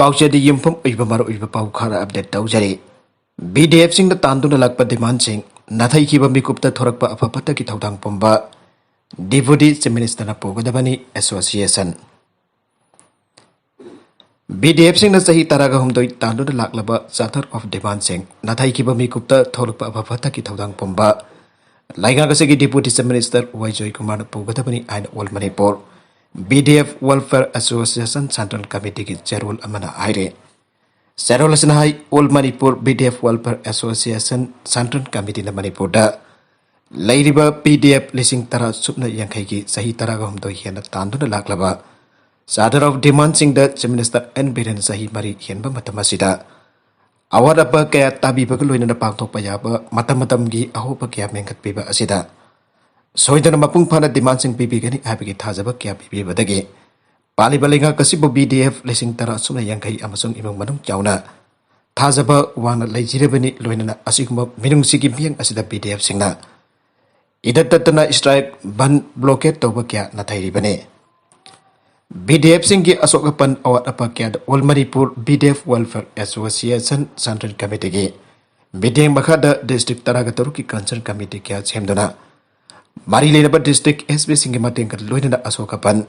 Pauchedi Yumpham Ibamaro Ibapau update Taujari. BDF Sing the Tanduna Lakpa demand sing, Nathai Kiba Mikupta Thorakpa Apapataki Tautang Pomba, Deputy Minister Pogodabani Association. BDF Sing the Sahi Taraga Humdoi Tanduna Laklaba, Satar of demand sing, Nathai Kiba Mikupta Thorakpa Apapataki Tautang Pomba, Laigagasaki Deputy Minister Wajoi Kumar Pogodabani and Old Manipur. BDF Welfare Association Central Committee ki Chairul Amana Haire. Sarol Sanahai Old Manipur BDF Welfare Association Central Committee na Manipur da. Lairiba BDF Lising Tara Subna Yankai ki Sahi Taragam do Hiana Tandu na Laklaba. Sadar of demand sing the Minister and Biren Sahi Mari Hienba Matamasida. Awadapa kaya tabi baguloy na pangtok payaba matamatam gi ahopa kaya mengkat piba asida. Soidana mapung pana demand sing bibigani abigi thazaba kya bibi badagi pali balinga kasibo BDF lising tara sumna yankai amasung imong manung chauna thazaba wana leijirebani loinana asiguma minung sigi biang asida BDF singna idatatana strike ban blockade toba kya nathai bane BDF singi asokapan awat apa kya All Manipur BDF Welfare Association Central Committee gi BDF makada district taragataru ki concern committee kya chemdona Mari Lenaba District SB Singimating Luina Asokapan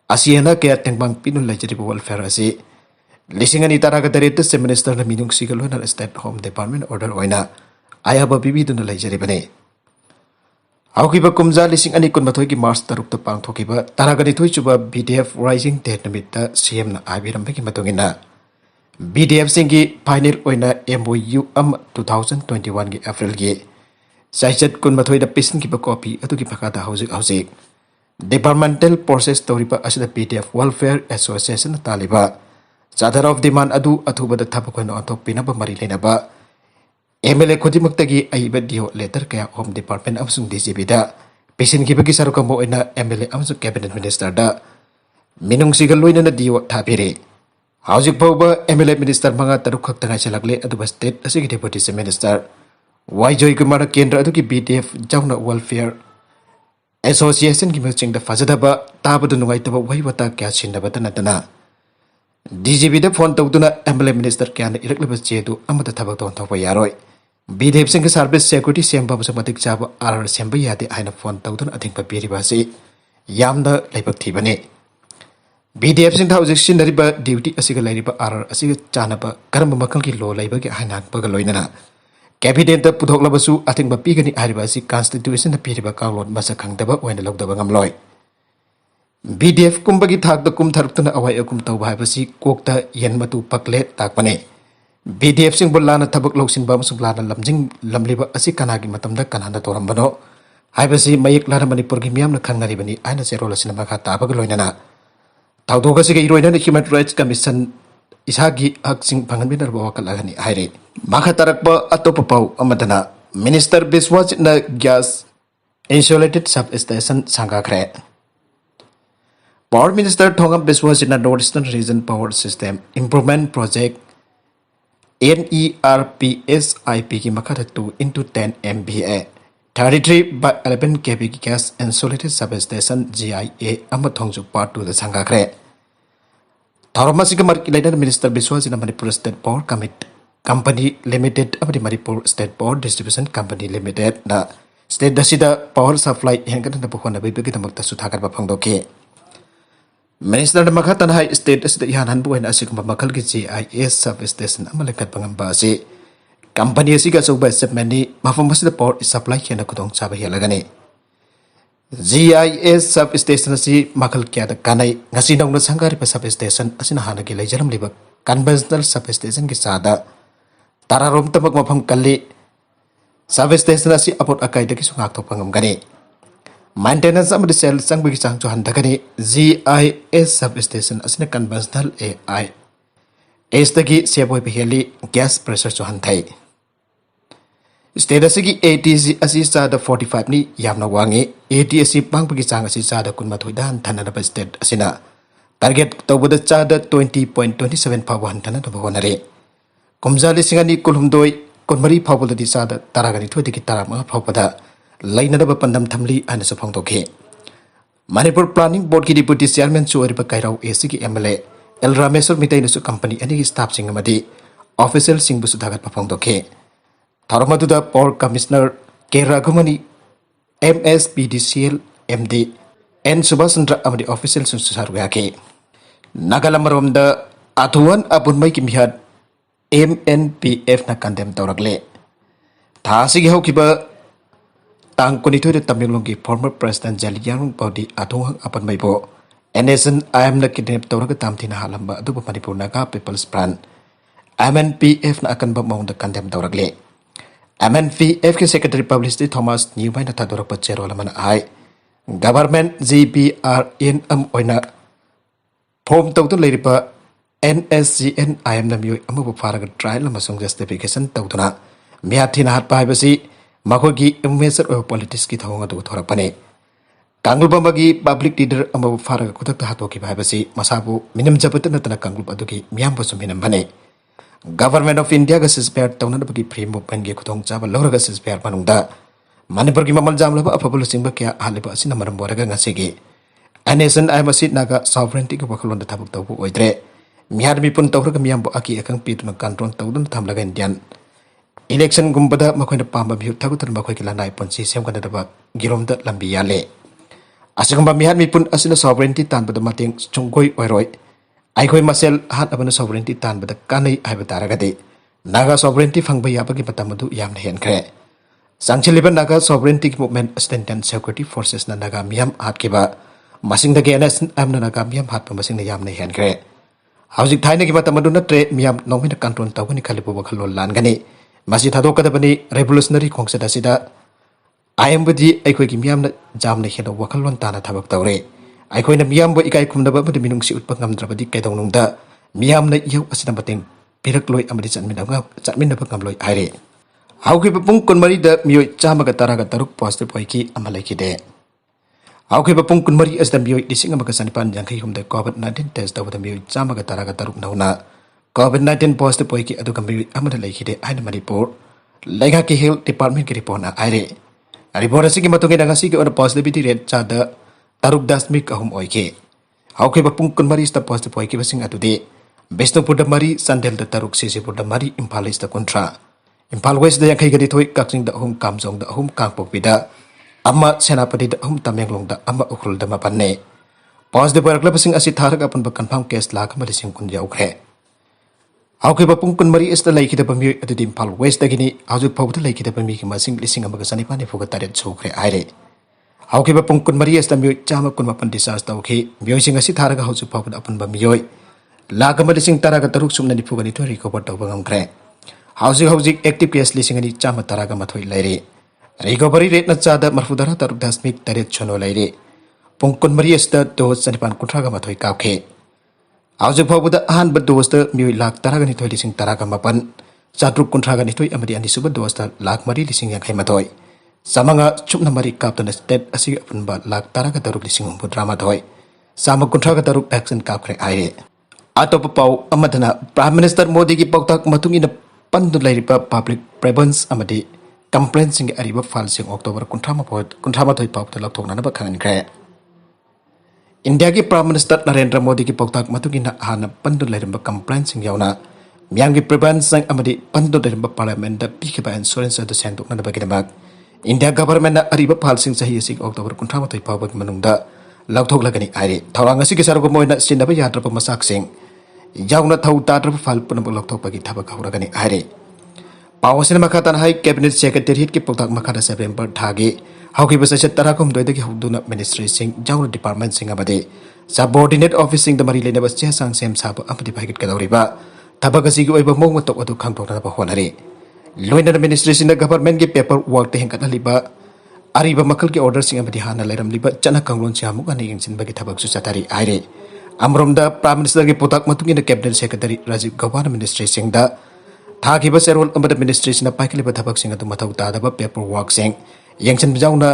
Asiana Kaya Tengbang Pinun Legislative Welfare Asi Lisingani Taragatarita Minister Minung Sigaluna State Home Department Order Oina Ayaba Bibi Duna Legislative Aukiba Kumza Lising Anikun Matoki Master Rukta Pang Tokiba Taraganito Chuba BDF Rising Tenamita CM na Abirambeki Matungina BDF Singi Pioneer Oina MOU 2021 Gi April Gi Saichet kun mathoy da pisin ki copy atu ki pakata housing departmental process toripa asida BDF Welfare Association taliba sadar of demand adu athuba da thapakon ontok pinaba mari lenaba MLA khodimaktagi aiba dio letter kaya home department amsung DCB da pisin ki bagi saruka mo ina MLA amsung cabinet minister da minung sigal loina na dio thapire housing pawba MLA minister manga taruk khak tangai selakle adu state asigi deputy minister Wajoi Kumara Kendra Aduki BDF Jauna Welfare Association ki maching da fazadaba tabadu nugaitaba waiwata kya sindabata natana DGB da phone tawduna MLA minister kya irakliba chedu amata thabak ton thokpa yaroi BDF sing service security semba basamatik chaba RR semba yade aina phone tawduna athingpa piriba se yamda laibak thibane BDF sing thawjik sinariba duty asiga lairiba RR asiga chanaba karamba makal ki lo laiba ki aina paga loinana Cabinet the Puthoklabasu, I think Bapigani Aribasi Constitution the Piriba Kalon Masakang Daba when the Logdabangam Loy. BDF Kumbagi Tag the Kum Tartana away Kum Tawabasi, Kokta Yenmatu Paklet Takpane. BDF Sing Bolana Tabak Losin Bams Blana Lamjing Lamliba Asikanagi Matam the Kananda Torambano. Ibasi Mayek Laramani Purgimiam the Kangaribani, Aina Zerola Cinemaka Tabagaloinana. Taudogasi Royal Human Rights Commission. Ishagi Haksing Pangamina Wakalagani Haire. Makatarakba Atopapau Amadana. Minister Biswas na gas insulated substation Sangakre. Power Minister Tongam Biswas in a Northeastern Region Power System Improvement Project NERPSIP Makata 2 into 10 MBA. 33 by 11 kV gas insulated substation GIA Amatongju Part 2 the Sangakre. Tharamasiga Markiladan Minister Biswas in a Manipur State Power Company Limited Abdi Manipur State Power Distribution Company Limited na State Dasida Power Supply Hengan na Pukona Bibi na Magtasutakan Papangdoke. Minister na Makatan High State Dasida Yahan Buena Asigma Makal GIS Substation Amalekat Pangambasi Company Asiga Soba Sepmani Mafamasida Power Supply Henakudong Sabahilagani. GIS substation si makal kya da kanai ngasinong na sangari pa substation asinahan ki Leiramle liba conventional substation ki sada tararom tabag mapam kali substation si apot akai da ki sungak to pangam gani maintenance am sel sang bigi sang cho handa gani GIS substation asina conventional AI estagi seboy piheli gas pressure cho hantai State asigi ATC asi sada 45 ni yamna wangi ATC pang pagi sang asi sada kun mathoidan thanana ba state asina target tawbada sada 20.27 pawan thanana ba honare kumjali singani kulhumdoi konmari phawbada di sada taragani thodi ki tarama phawbada lainada ba pandam thamli ana sapong toke Manipur Planning Board ki deputy chairman chuari ba kairau AC ki MLA El Rameswar Mitainusu company any staff singamadi official singbusu dhagat pafongdoke Tharamaduda Power Commissioner K Ragumani MSPDCL MD N Subhasandra amadi official susaruyake Nagalamaromda Atuan Abunmai Kimihad MNPF na condemn taurakle Thasigi Hokiba Tang Kunitoy Tamilongi former President Jaliyang Body Atuang Apan Maibo NSN IM na kidnap Tauraga Tamtina Halamba Duba Manipur Naga People's Brand MNPF na akan bamong da condemn taurakle MNPF ke Secretary Publicity Thomas Newman na tadurak pa chero laman ay Government GBRN oina Form tawdun layripa NSGN IM na miyoy amabu faraga trial na masong justification tawduna miyati na hat pahibasi makogi measure of politics ki thawang adu thorak pane Kanglub bagi public leader amabu faraga kutak ta hatoki pahibasi masabu minam jabatan na tanak kanglub aduki miyam basum minam bane Government of India ga sisper tawna bagi free movement ge kutong chaba lawraga sisper manungda Manipur ki mamal jamlaba afabulu singba kya haliba asina maram boraga ngasigi NSN IMC naga sovereignty ka bakalon da tabuk tabu oidre mihar mi pun tawraga miyam bo aki akang pituna control tawdun thamlaga indian election gumbada makoina pamba biu tagutan makoi kila nai ponsi sem kana daba giromda lambi yale asigamba mihar mi pun asina sovereignty tan bada mating chungkoi oiroi Aikoi masel hat abana sovereignty tan bada kanai aiba taragade naga sovereignty fangba yabagi matamadu yamna henkre Sangchiliban naga sovereignty movement assistant and security forces na naga miyam hat kiba masing da GNS amna naga miyam hat masing na yamna henkre Haujik thaina ki matamadu na tre miyam nongmina control tawani khalibu bakhalol lan gani masi thadokada bani revolutionary khongsada sida IMBD aikoi ki miyam na jamna hena wakhalon tana thabak tawre Aikoi na miyam bo ikai kumnaba bada minung si utpak ngamdrabadi kaidong nungda miyam na iyaw asina bating pirakloi amadi chatminaba ngamloi aire Hauki bapung kunmari da miyoy chamaga taraga taruk positive poiki amalaki de Hauki bapung kunmari asda miyoy dising amaga sanipan jangkai humda COVID-19 test dawada miyoy chamaga taraga taruk nauna COVID-19 positive poiki aduga miyoy amada laiki de aina Manipur Laiga ki health department ki report na aire report asigi matungi nangasi ki ona positivity rate chada Taruk dasmik ahum oike. Hauke bapung kunmari sta positive oike basing atude. Besnupur da mari sandel da taruk sisipur da mari Impal sta kontra. Impal west da yakai gadi thoi kaksing da ahum kamjong da ahum kangpok bida. Amma senapati da ahum tamenglong da amma ukrul da mapanne. Positive barakla basing asi tharak apan ba confirm case la kama lising kun yaukre. Hauke bapung kunmari sta laiki da bami atude Impal west da gini haujuk pawda laiki da bami ki masing lising amaga sanipani fuga taret chukre aire. Hauki bapung kun mari esta miyoy chama kun mapan disas tauki miyoy sing asi tharaga hauju pawun apun ba miyoy lagama lising taraga taruk sumna ni phugani to recover tawba ngamkre hauji active case lising ani chama taraga mathoi laire recovery rate na chada marfudara taruk dasmik taret chono laire pungkun mari esta do sanipan kuntraga mathoi kaukhe hauju pawuda ahan ba dosta miyoy lak taraga ni thoi lising taraga mapan chatruk kuntraga ni thoi amadi ani suba dosta lak mari lising yakai mathoi Samanga chupna mari kaptana state asig apunba lak taraga taruk lising umbu drama thoi sama kuntraga taruk action kapkre aire atop pau amadana Prime Minister Modi ki pautak matungina pandu lairipa public preference amadi complaint sing ariba file sing October kuntrama thoi pauta lakthokna na bakhan kre India ki Prime Minister Narendra Modi ki pautak matungina hana pandu lairiba complaint sing yauna miyangi preference sing amadi pandu lairiba parliament da pikiba insurance da senduk na bagidabak India government na ariba phal sing sahi sing October kunthama thoi pawak manungda lakthok lagani aire thawang asi ki sargo moina sinaba yatra pa masak sing yauna thau tatra phal punam lakthok pagi thabak hauragani aire pawasina makhatan hai cabinet secretariat ki pautak makhada September thagi hauki basa se tarakom doidagi huduna ministry sing jauna department sing abade subordinate office sing da mari lena bas che sang sem sab apadi bhagit kadawriba thabak asi gi oiba mong tok adu khangtok na ba honare Loina administration da government ki paper work te hengkat liba ariba makal ki order sing amadi hana lairam liba chana kanglon chamu ani ingsin bagi thabak su chatari aire amrom da Prime Minister ki potak matungi da cabinet secretary Rajiv Gawar administration da thaki ba serol amad administration na paikli ba thabak sing atu mathau ta da ba paper work sing yengsin bijauna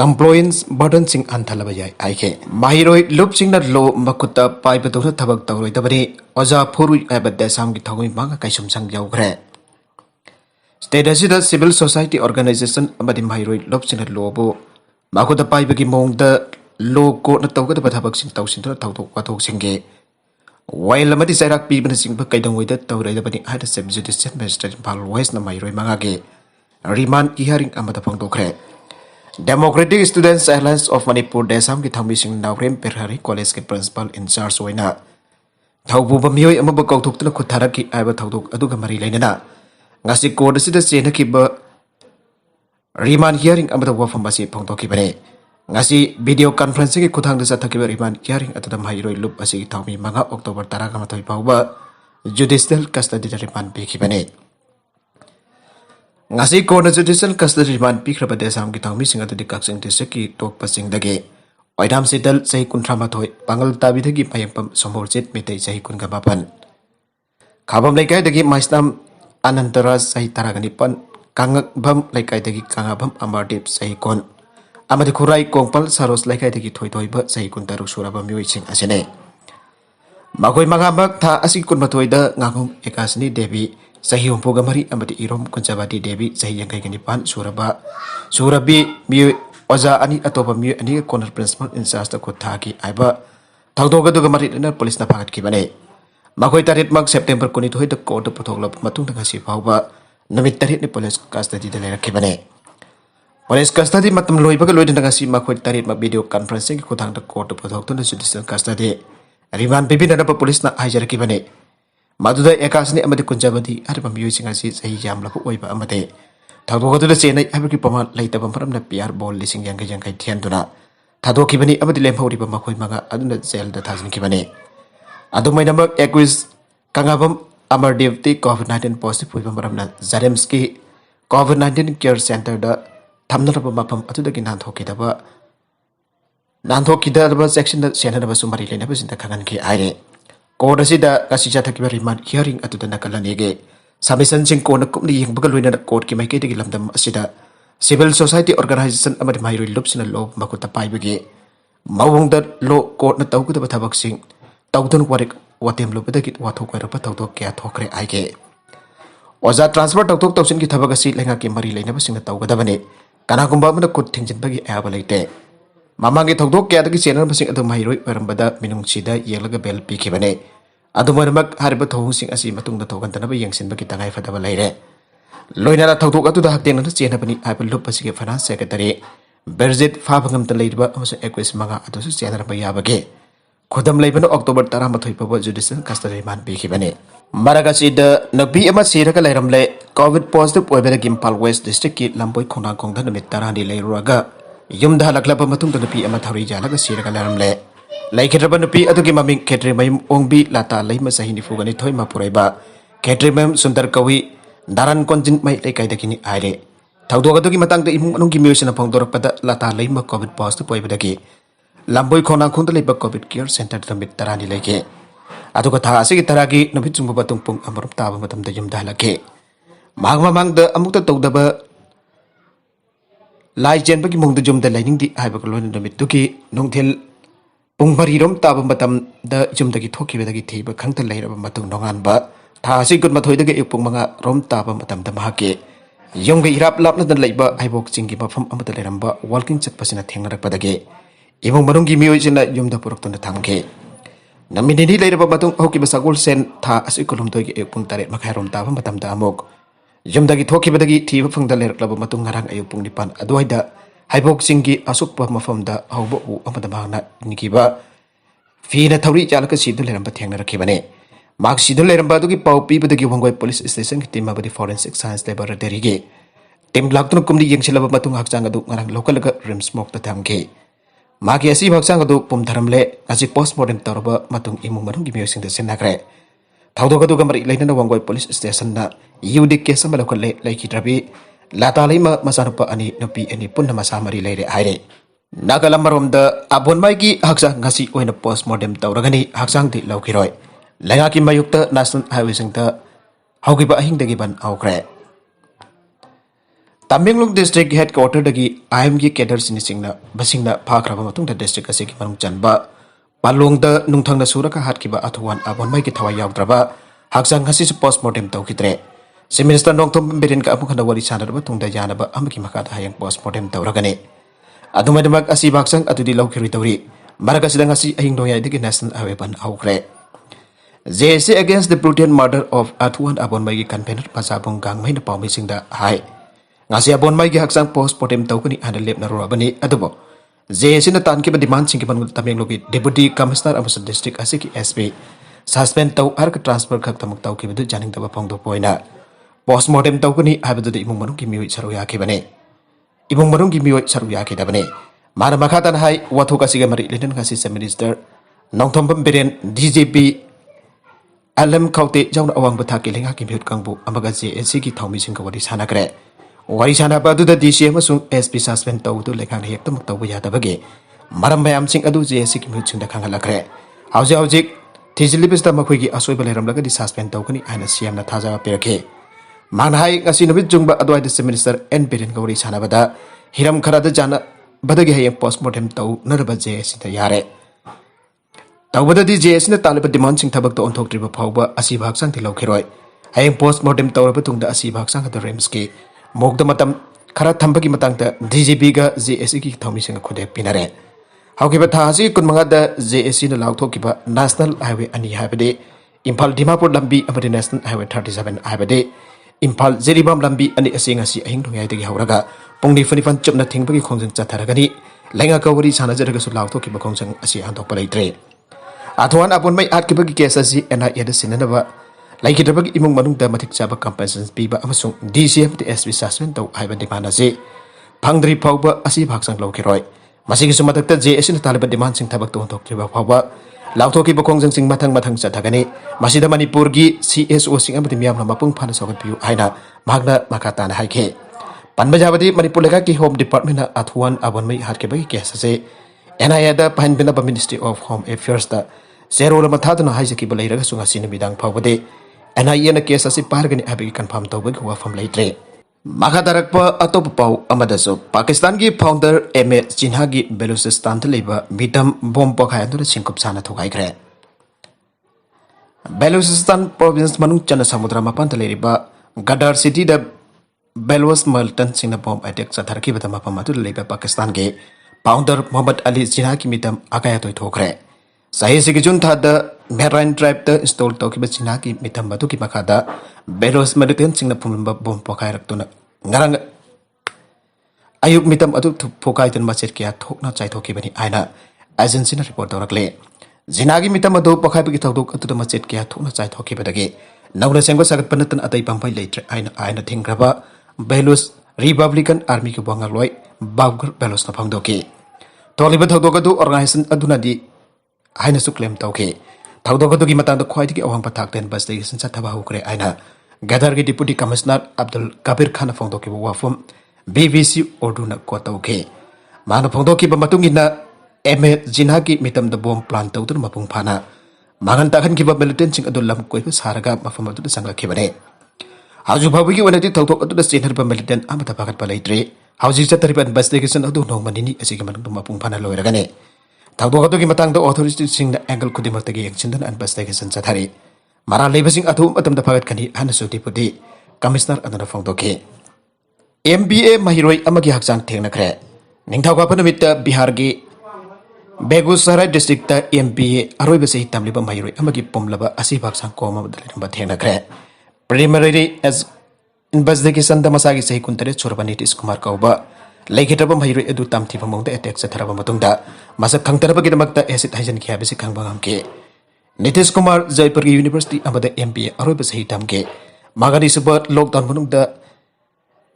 compliance burden sing anthalaba yai aike Maheiroi loop sing na lo makuta pai ba do thabak tawroi da bari oja phurui aba da sam ki thagoi manga kaisum sang jau khre State asida civil society organization amadi Maheiroi lobsina lobo makuda paibagi mongda lo ko na tawgada bathabak sing tawsin thawtok wathok singge While Amadi Sarak people sing Bakaidan with the Tauri had a subjudicial magistrate in Pal West Maheiroi Mangage, remand hearing Amada Pongokre. Democratic Students Alliance of Manipur da Sam Gitamising Naurem Perhari College Principal in charge Wena. Taubu Mioi Amabako took the Kutaraki Aba Tauduk Aduka Mari Lena. Nasi Ko the Citizen Kiba remand hearing Amada Wafamasi Pongokibane. Ngasi video conferencing kutang desa takiba riman hearing at the Maheiroi loop asi taumi manga October taragamatoy pauba judicial custody remand pikibane. Ngasi ko na judicial custody remand pikraba desam gitaumi singa to dikaksing disaki tok pasing dage. Oidam sital sahi kuntramathoi pangal tabidagi payapam somborjit mitay sahi kungabapan. Khabam laikay dagi maistam anantaras sahi taraganipan kangabam laikay dagi kangabam amardip sahi kon. Amadi Kurai Kongpal Saros like I take it toiba, say Kuntaru Suraba Muicing Asene. Magoi Magabak Ta Asikun Matoida, Nagum Ekasni Devi, Sahim Pogamari, Amadi Irom, Conservati Devi, Sayanganipan, Suraba, Surabi, Mu Oza Ani Atoba Mu and a corner principal in Sasta Kotaki, Iba, Taudoga Dugamari in a police napakat Kibane. Magoi Tarit Mag September Kunito the court of Potolop Matungasi Pauba, Namitarit Police Custody de la Kibane. Police custody matam loy baga loy dengasi makoi tarit mak video conferencing kutang the court pothok to judicial custody. Remand bibi na police na hajar kibane. Maduda ekasni amadi kunjabadi ada pamiyusing asi sahi jam lapu oi ba amade. Thado to the senai abri paman laita pamparam na PR ball lising yang kai tianduna. Thado kibani amadi lempori pa makoi maga aduna jail da thazin kibane. Adu mai namak equis kangabam Amardev ti COVID-19 positive oi pamparam na Zaremski COVID-19 care center da Tamnaraba Mapam Atudaki Nanthokida section that Senaba Sumari Lenabas in the Kanganki Aire. Kodasida Kasijataki remand hearing at the Nakalanege. Sabisan Kona Kumni Bugalwina court Kimakati Lamdam Asida. Civil Society Organization Amad Maheiroi loops in a law Makuta Paibege. Mawung that law court na Taukuta Batabaxing. Tautan Warik Watem Lopedakit Watokara Patauto Kia Tokre Aige. Was that transfer to Tosin Kitabagasi Langaki Mari Lenabas in the Taugadavane. Kanagumba na kut tingin bagi abalite. Mamangi togdok kaya tagi channel basing ado Maheiroi parambada minung sida yelaga bel pikibane. Ado maramak hariba thong sing asi matung da thogan tanaba yangsin bagi tangai fataba laire. Loina da togdok atu da hakten na chena bani apel lup basige finance secretary Berzit Fabangam ta leiba amsa equis manga ado su chena ba yabage. Khodam leibano October 13 paba judicial custody man pikibane. Maragasi da Nupi ama Siraga Leiramle COVID positive oibera Gimpal West District ki Lamboi Khonang Khongda namit tarani leiruraga yumda halaklaba matung da Nupi ama thari jalaga Siraga Leiramle laikhetraba Nupi adugi maming khetri mayum ongbi lata leima sahini fugani thoi mapuraiba khetri mayum sundar kawi daran konjin mai leikai dakini aire thaudoga adugi matang da imung anung gi miusina phongdorakpada lata leima COVID positive oibedagi Lamboi Khonang Khongda leiba COVID care center namit tarani leike Aduga tha asigi taragi nabi chungba batung pung amarup taba matam da yumda halake magma mang da amukta togdaba lai chen bagi mong da yumda lining di haiba kolon namit duki nongthel pung barirom taba matam da yumda gi thoki bedagi theiba khangta leiraba matung nongan ba tha asigi gun mathoi daga ipung manga rom taba matam da mahake yumga irap lapna da leiba aibok chingi mafam amata leiramba walking chatpasina thengnarak padage imong marungi miyoisina yumda purokton da thamke Namini later batung hoki basagul sen tha asikulum togi epung taret makairom taba matam da amok yumdagi thoki badagi thiba phangda ler klaba matung ngarang ayupung nipan aduaida haibok singi asukpa mafamda haubo u amada magna nikiba fina thawri jalaka sidu leramba thengna rakhibane mak sidu leramba dugi pau pi badagi wangoi police station ki team abadi forensic science laboratory ge team laktun kumni yengsilaba matung hakchang adu ngarang local ga rim smoke ta thamke Magi asi hakchang adu pum dharamle asi postmortem tarba matung imung marung gi musing de senakre thaudoga du gamari leina wangoi police station na yudik case ma lokale laiki trabi lata leima masarupa ani nupi ani punna masamari leire aire nagalam marom da abon mai gi hakchang ngasi oina postmortem tawragani hakchang di laukiroi lenga ki mayukta national highway singta haugiba ahing dagi ban aukre Tamenglong district headquarter dagi IMG cadre sinisingna basingna phakraba matung da district ase ki manung chanba palong da nungthang na suraka hatkiba athuan abon mai ki thawai yawdraba hakchang hasi su postmortem tawkitre si minister nongthom berin ka amukhana wari sanarba tungda yanaba amki makata hayang postmortem tawragane adumademak asiba hakchang atudi laukiri tawri maraga sidang asi ahing doya digi national highway ban aukre JSC against the brutal murder of Athuan Abonmai campaigner Pasabong Gang Main Pau missing the high. Ngasi Abonmai hakchang post-mortem tokeni and lep na robani adobo. JSC na tan kiba demand singkiban tameng logi Deputy Commissioner Amasa District Asiki SP suspend tau ark transfer khak tamuk tau kiba janing taba pong do poina. Post-mortem tokeni habadu imung manung ki miwi saruya kibane. Imung manung ki miwi saruya kidabane. Mara makatan hai wathoka siga mari linen kasi sa minister nongthombam beren DJP Alam Kaute Jauna Awang Bataki Linga Kim Hut Kangbu Amagazi and Siki Tommy Sinkawari Sanakre. Warisana Badu the DCM Sung SP suspend to Lekan Hek the Mukta Tabage. Madam Bayam Sing Adu Siki Hut in the Kangalakre. How's your object? Tizilibis the Makwiki Asweba Leiramle suspend tokeni and a CM Nataza Perke. Manhai Asinabit Jumba advised the minister and Birin Gori Sanabada. Hiram Karada Jana Badagi postmortem to Nurbaze Sita Yare. Tawada di JS na talibat demand sing tabak to ontok triba pauba asiba hakchang tilaw kiroi. Ayang post-mortem tawra tung da asiba hakchang at the Remski. Mogda matam karat thambagi matang da DGP ga JS ki thawmi sing khude pinare. Hawkiba thasi kun mga da JS na law thokiba National Highway ani habade. Impal Dimapur lambi amadi National Highway 37 habade. Impal Zeribam lambi ani asing asi ahing thungai dagi hawraga. Pongni fanifan chupna thingbagi khongjang chatharagani. Lenga kawari sana jaraga su law thokiba khongjang asi andok palaitre. Athuan Abon Mai at Kibaki Kesasi and I had a Sinanaba. Like it about Imung Manung Damatic Java Compensation Biba Amasung, DCF the SP Suspend to Ivan Demanazi. Pangdri Pauba Asib Haksang Lokiroi. Masing Sumata JS in the Taliban demanding Tabak to Kiba Pauba. Lautoki Bokong sing Matang Matang Satagani. Masida Manipurgi CSO sing up the Miam Mapung Panasok Piu Aina. Magna Makatan Haike. Panbajavadi Manipulaki Home Department at Athuan Abon Mai had Kibaki Kesasi. And I had a Pine Binaba Ministry of Home Affairs that Zero Matadana Haisaki Balera Sungasina Bidang Pavade, and I in a case as a bargain Abbey confirmed Tobig who are from late. Makadarakpa Atopau Amadaso, Pakistangi founder Eme Jinhagi Belusistan Labor, Midam Bombokai to the Sinkopsana to Haikre. Belusistan province Manuchana Samudrama Pantaleriba, Gadar city the Belwas Multan Singapore attacks at Tarki with the Mapamatu Labor Pakistan gay. Founder Muhammad Ali Jinhaki mitam Akayato Tokre. Sahisigijun Tada, Marine tribe the installed Tokiba Jinhaki mitam Batuki Makada, Belos Meditan Singapore Bom Pokaratuna Narang Ayuk mitam Adu to Pokaitan Masirkia Tokna Chaitokibani Aina, as in Sina report directly. Zinagi mitamado Pokabitok to the Masirkia Tokna Chaitokibadagi. Now the Sango Sagat Panatan at a Pampai later Aina Tingraba, Belos Republican Army Kubangaloi. Babgur Belos na Pangdoki. Tolibat Togadu organization Adunadi Haina Suklem Toki. Taudoki Matan the Quaiti Awang Patak then Bas Station Satabahukre Aina. Gadargi Deputy Commissioner Abdul Kabir Khan Fondoki Wafum BBC Orduna Kotoke. Mana Fondoki Bamatungina Eme Jinhaki mitam the bomb plant out to Mapung Pana. Magantakan Kiba militant sing Adulam Quipus Haraga Mafamatu Sanga Kibane. How's you probably when I did talk to the state militant Amatapakat Palaitre? How's it that the investigation of no money as a command to Mapung Panalo Ragane? Taudoki Matang the authorities sing the angle could demartagi action and investigation Satari. Mara labasing at home atom the Pagat Kani and so deputy. Commissioner another Fondoke. MBA Maheiroi Amagi Hakchang Thengnare. Ningtaukapanamita Bihargi Begusara district MBA Aroibasi Tamliba Maheiroi Amagi Pomlaba Asibak Koma Thengnare. Preliminary as investigation the Masagi say Kuntare Surbanitis Kumar Kauba. Like it up Maheiroi Edu Tamti among the attacks at Rabamatunda. Masa Kangtarabagidamakta Acid Hajan Kiabisi Kangbangke. Nitis Kumar Jaipur University about the MBA Arobas Hitamke. Magadi Subat lockdown Mununda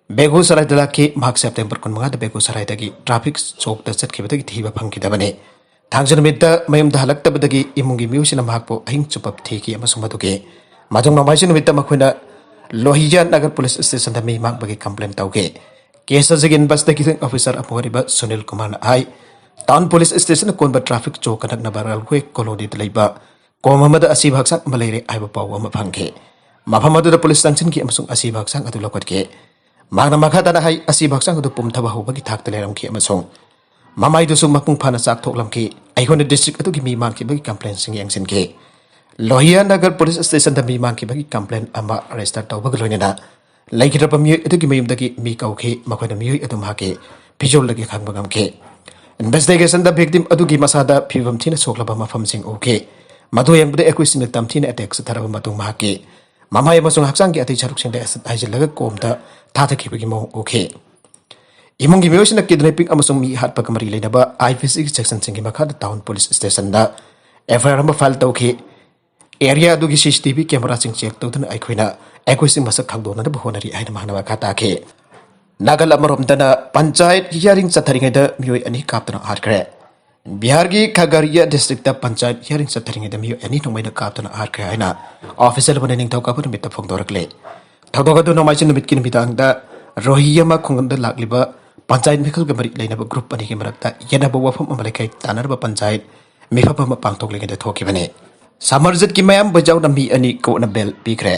Begusara de la K Mark September Kunmaga the Begusara traffic soak the set Kibaki Tiva Pankidabane. Tangan Mita Mayam the Halakta Badagi Imungi Musin Mahpo Hing Chupap Tiki Masumatuke. Majong Namation with the Makuna Lohijan Nagar Police Station the May Mark Bagi complaint Tauke. Cases again investigating officer Aporiba Sunil Kumar I. Town Police Station Kunba traffic choke and Nabaral Quick Colony de Labor. Komamada Asibaksak Malay Ibapaw Mapanke. Mapamadu the police station ki Amsung Asibaksak at the Lokotke. Magna Makata Hai Asibaksak to Pumtabahu Bagi Tak the Leram Ki Amasong. Mamai to Sumapung Panasak Toklamki. I want the district to give me monkey bagi complaint singing Yansin Lohia Nagar Police Station the me monkey bagi complaint Amba arrested Tobagolina. Like it up a mute to give me the Mikauke, Makodamu Etumake, Pijol Lagi Kangbamke. Investigation the victim Adugi Masada, Pivam Tina Soklabama from Sing okay. Madu yang berde ekui sing tamthina attack sa tharaba matung mahaki mamai amasung hakchang ki athai charuk singda asat aijilaga komda thatakibagi mo okay. Imong gi miyosina kidnapping amasung mi hat pakamari leinaba IPC section singi makha town police station da FIR ma file tawki area adugi CCTV camera sing check tawdana aikoina ekui sing masak khangdona da bahonari aina mahana khata ke nagal amarom dana panchayat hearing chatharingaida miyoi ani kaptana harkre Bihar ki Khagaria district panchayat hearing chatharingaida miyoi ani nongmaina kaptana harkre aina officer bane ning thawka pur mita phongdorakle thawdogadu nomaisin numit kin bitang da rohiya ma khunganda lakliba panchayat mikhal gamari leinaba group ani ki marakta yenaba wafam amalekai tanarba panchayat mifapa ma pangtok lengeda thokibane samarjit ki mayam bajau na mi ani ko na bel pikre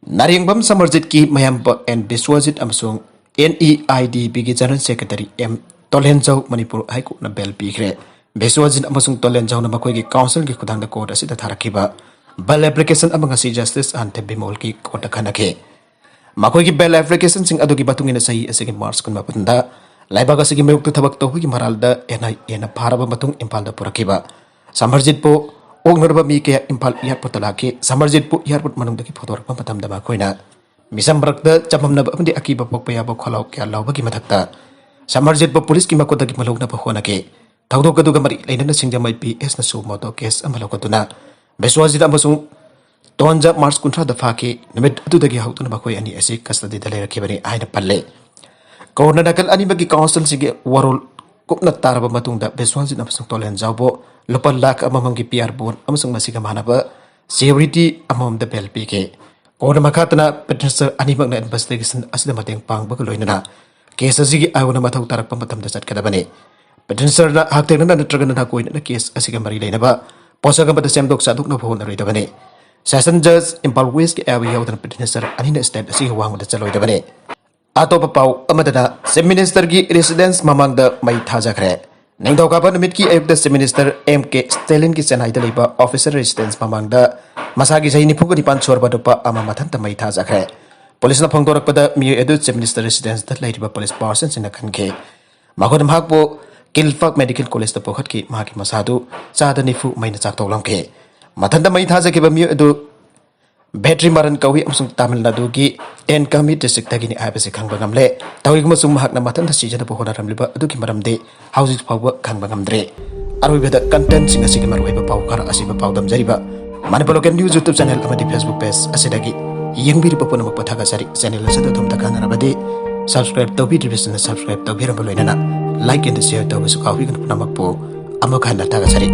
Naringbam Samarjit ki Mayamba and Biswajit Amsung NEID Bigi General Secretary M. Tolenjau Manipur High Court na Bel Bigre Biswajit Amasung Tolenjau na Makoy ki Council ki Kudang da Court asita Tharakiba Bell application among si Justice and Tebimol ki Court Kanake Makoy ki Bell application sing adugi batungin sa i asing Mars kun mapunda Laibaga sige mayuk tu tabak tohu ki Maralda ena paraba matung impal da Purakiba Samarjit po Og narba mi kaya impal airport talaki Samarjit po airport manung daki photo rakpa matam da makoina misam brakda chamam na amdi akiba pokpaya bo khalau kya law bagi mathakta Samarjit po police ki makoda ki malog na phona ke thawdo kadu gamari leina na singja mai PS na su moto case amalo kaduna Beswajit amasung tonja March kuntra da phaki nimit adu dagi hautuna makoi ani ase custody da le rakhibani aina palle Corona dakal ani bagi council sige warol kupna taraba matungda Beswajit amasung tolen jawbo lupa lakh amamang PR bon amasung masiga manaba security amam da bel pk kona makatana petensor animak na investigation asida mateng pang bagaloina case asigi awna mathau tarak pamatam da chat kadabane petensor na hakte na natragana na koina na case asiga mari leinaba posaga bata semdok saduk na phone reidabane session judge impal west ki awi yawdan petensor anina state asiga wang da chaloidabane ato papau amadana sem minister gi residence mamang da mai thajakre Nengdau kapan numit ki ayuk da Minister MK Stalin ki Chennai da leiba officer residence mamangda masagi sahi ni phuga dipan chorba dopa ama mathan tamai tha jakre police na phongdorak pada mi edu Minister residence da leiba police person sina khanke magodam hakpo Kilfak Medical College da pokhat ki mahaki masadu chada nifu maina chak tawlamke mathan tamai tha jakiba mi edu Battery maran kawi amsung Tamil Nadu ki Thengnare district tagini abase khangba ngamle tawig masung mahak na matan da sijana pohona ramliba adu ki maramde houses pawba khangba ngamdre arwibeda content singa sige marwaiba paw kara asiba paw dam jariba Manipur News YouTube channel amadi Facebook page asidagi yengbiri papona mapathaga sari channel asada thum takana rabade subscribe to video subscribe to biram loinana like and share to bisu kawi kan punamakpo amokhanda taga sari